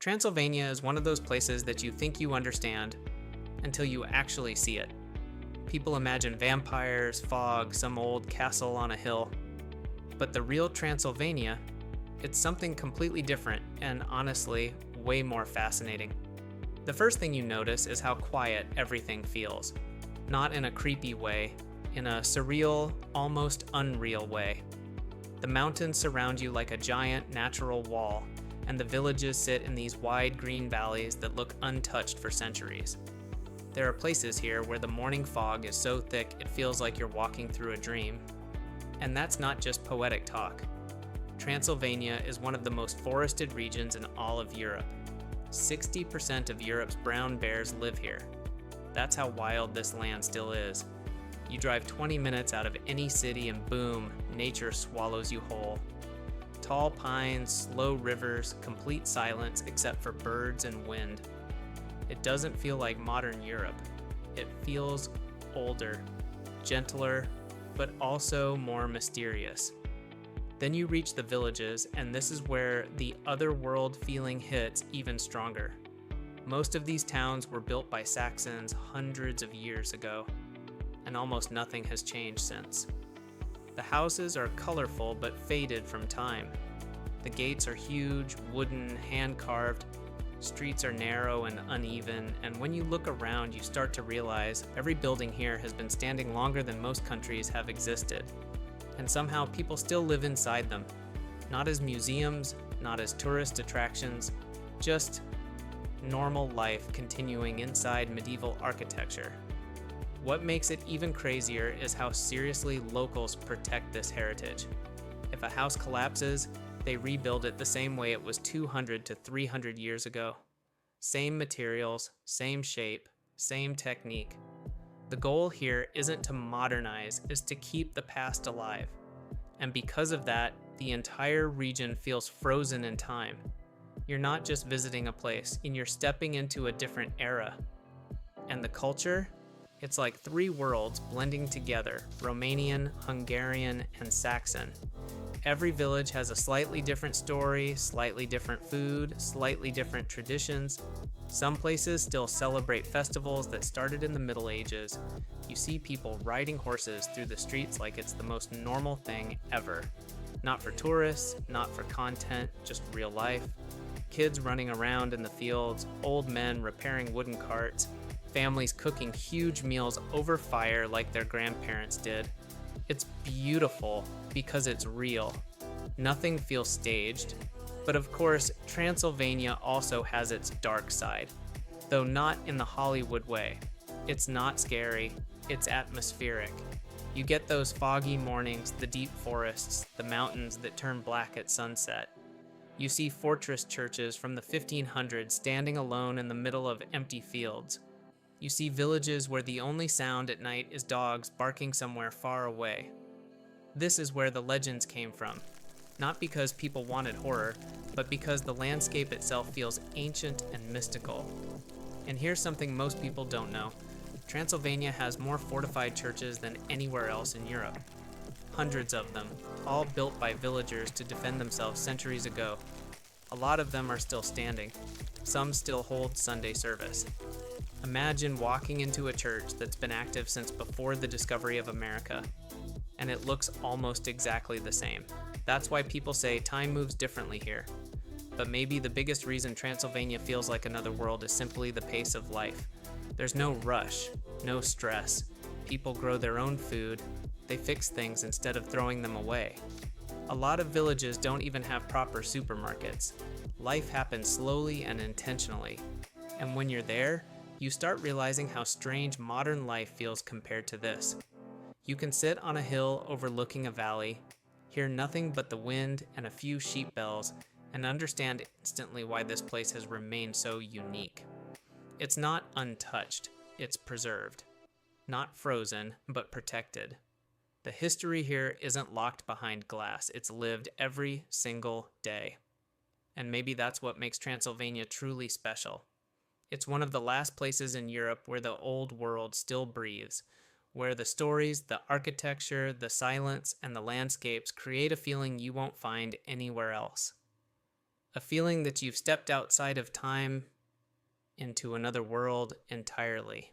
Transylvania is one of those places that you think you understand until you actually see it. People imagine vampires, fog, some old castle on a hill. But the real Transylvania, it's something completely different and honestly, way more fascinating. The first thing you notice is how quiet everything feels. Not in a creepy way, in a surreal, almost unreal way. The mountains surround you like a giant natural wall, and the villages sit in these wide green valleys that look untouched for centuries. There are places here where the morning fog is so thick it feels like you're walking through a dream. And that's not just poetic talk. Transylvania is one of the most forested regions in all of Europe. 60% of Europe's brown bears live here. That's how wild this land still is. You drive 20 minutes out of any city and boom, nature swallows you whole. Tall pines, slow rivers, complete silence except for birds and wind. It doesn't feel like modern Europe. It feels older, gentler, but also more mysterious. Then you reach the villages, and this is where the otherworld feeling hits even stronger. Most of these towns were built by Saxons hundreds of years ago, and almost nothing has changed since. The houses are colorful but faded from time. The gates are huge, wooden, hand-carved. Streets are narrow and uneven, and when you look around, you start to realize every building here has been standing longer than most countries have existed. And somehow people still live inside them. Not as museums, not as tourist attractions, just normal life continuing inside medieval architecture. What makes it even crazier is how seriously locals protect this heritage. If a house collapses, they rebuild it the same way it was 200 to 300 years ago. Same materials, same shape, same technique. The goal here isn't to modernize, it's to keep the past alive. And because of that, the entire region feels frozen in time. You're not just visiting a place, and you're stepping into a different era. And the culture? It's like three worlds blending together, Romanian, Hungarian, and Saxon. Every village has a slightly different story, slightly different food, slightly different traditions. Some places still celebrate festivals that started in the Middle Ages. You see people riding horses through the streets like it's the most normal thing ever. Not for tourists, not for content, just real life. Kids running around in the fields, old men repairing wooden carts, families cooking huge meals over fire like their grandparents did. It's beautiful because it's real. Nothing feels staged. But of course, Transylvania also has its dark side, though not in the Hollywood way. It's not scary, it's atmospheric. You get those foggy mornings, the deep forests, the mountains that turn black at sunset. You see fortress churches from the 1500s standing alone in the middle of empty fields. You see villages where the only sound at night is dogs barking somewhere far away. This is where the legends came from, not because people wanted horror, but because the landscape itself feels ancient and mystical. And here's something most people don't know. Transylvania has more fortified churches than anywhere else in Europe. Hundreds of them, all built by villagers to defend themselves centuries ago. A lot of them are still standing. Some still hold Sunday service. Imagine walking into a church that's been active since before the discovery of America, and it looks almost exactly the same. That's why people say time moves differently here. But maybe the biggest reason Transylvania feels like another world is simply the pace of life. There's no rush, no stress. People grow their own food. They fix things instead of throwing them away. A lot of villages don't even have proper supermarkets. Life happens slowly and intentionally. And when you're there, you start realizing how strange modern life feels compared to this. You can sit on a hill overlooking a valley, hear nothing but the wind and a few sheep bells, and understand instantly why this place has remained so unique. It's not untouched, it's preserved. Not frozen, but protected. The history here isn't locked behind glass, it's lived every single day. And maybe that's what makes Transylvania truly special. It's one of the last places in Europe where the old world still breathes, where the stories, the architecture, the silence, and the landscapes create a feeling you won't find anywhere else. a feeling that you've stepped outside of time into another world entirely.